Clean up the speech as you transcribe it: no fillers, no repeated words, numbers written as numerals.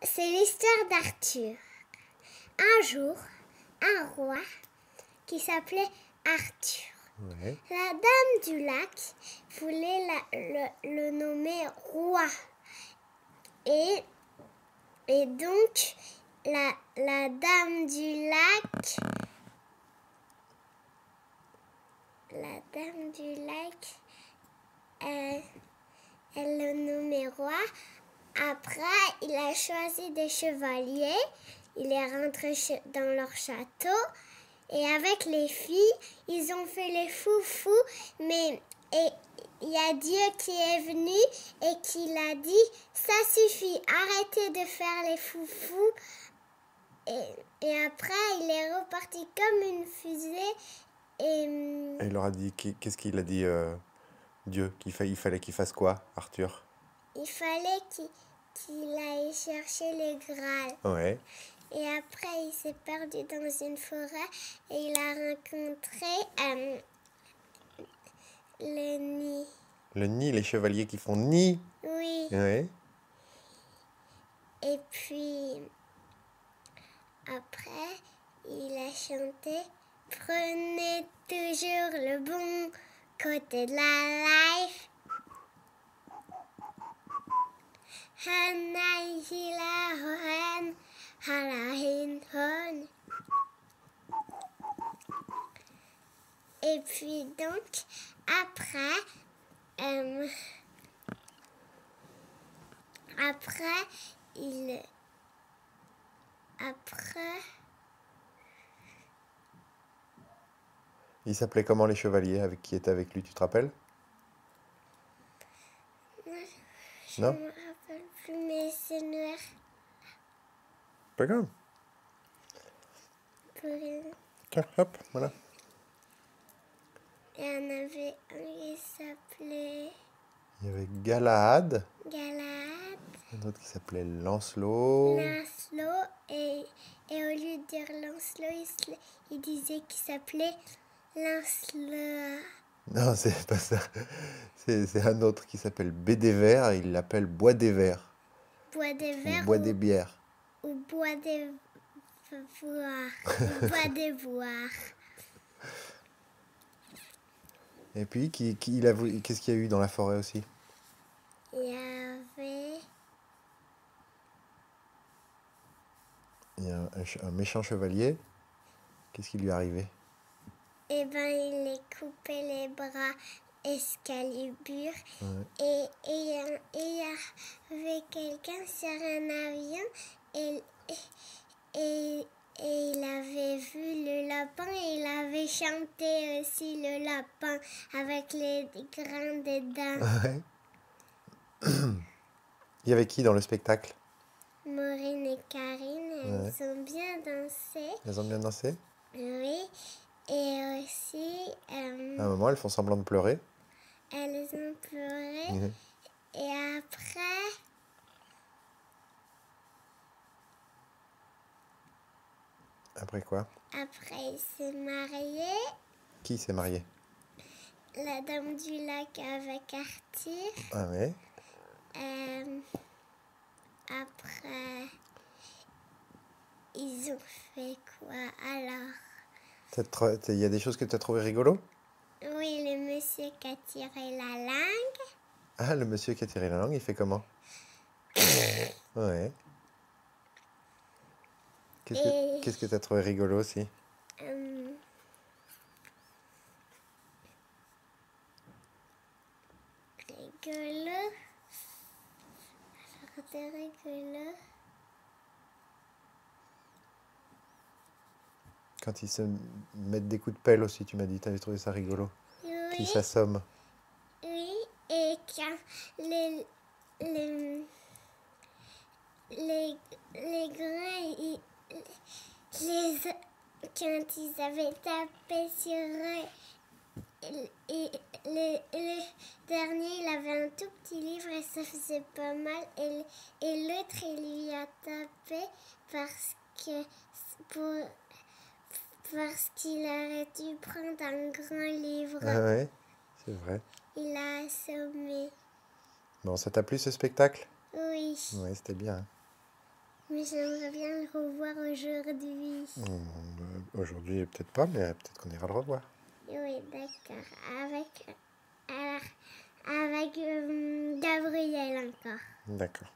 c'est l'histoire d'Arthur. Un jour, un roi qui s'appelait Arthur. Ouais. La dame du lac voulait le nommer roi. Et donc, la dame du lac... elle le nommait roi. Après, il a choisi des chevaliers. Il est rentré dans leur château. Et avec les filles, ils ont fait les foufous. Mais il y a Dieu qui est venu et qui l'a dit, ça suffit, arrêtez de faire les foufous. Et après, il est reparti comme une fusée. Et il leur a dit, qu'est-ce qu'il a dit, Dieu? Il fallait qu'il fasse quoi, Arthur? il fallait qu'il aille chercher le Graal. Ouais. Et après, il s'est perdu dans une forêt et il a rencontré le nid. Le nid, les chevaliers qui font nid. Oui. Ouais. Et puis, après, il a chanté « Prenez toujours le bon côté de la life ». Et puis donc, après, Il s'appelait comment les chevaliers avec qui étaient avec lui, tu te rappelles? je Non? me rappelle plus, mais c'est noir. Pas grave. Tiens, hop, voilà. Il y en avait un qui s'appelait Il y avait Galahad, Galahad, un autre qui s'appelait Lancelot. Lancelot, et au lieu de dire Lancelot, il disait qu'il s'appelait Lancelot. Non, c'est pas ça. C'est un autre qui s'appelle Bédévere, il l'appelle Bois des Verres. Bois des Ou verres Bois des bières. ou bois des boires. Ou bois des boires. Et puis, qu'est-ce qu'il y a eu dans la forêt aussi? Il y avait Il y a un méchant chevalier. Qu'est-ce qui lui est arrivé? eh ben, il est coupé les bras Excalibur. Ouais. Et il y avait quelqu'un sur un avion et il avait vu le lapin et il avait chanté aussi le lapin avec les grandes dents. Ouais. Il y avait qui dans le spectacle? Maureen et Karine, Ouais. elles ont bien dansé. Elles ont bien dansé? Oui. Et aussi, À un moment, elles font semblant de pleurer. elles ont pleuré. Mhm. Et après, Après quoi? il s'est marié. Qui s'est marié? La dame du lac avec Arthur. Ah ouais. Après, ils ont fait quoi alors? Il y a des choses que tu as trouvées rigolo? Oui, le monsieur qui a tiré la langue. Ah, le monsieur qui a tiré la langue, il fait comment? Ouais. Qu'est-ce que tu as trouvé rigolo aussi? Rigolo. C'était rigolo. Quand ils se mettent des coups de pelle aussi, tu m'as dit, tu avais trouvé ça rigolo. Oui. Qui s'assomment. Oui, et quand les grands, quand ils avaient tapé sur eux, le dernier, il avait un tout petit livre et ça faisait pas mal. Et l'autre, il lui a tapé parce qu'il aurait dû prendre un grand livre. Ah ouais, c'est vrai. Il a assommé. Bon, ça t'a plu ce spectacle? Oui. Ouais, c'était bien. Hein. Mais j'aimerais bien le revoir aujourd'hui. Aujourd'hui, peut-être pas, mais peut-être qu'on ira le revoir. Oui, d'accord. Avec Gabriel encore. D'accord.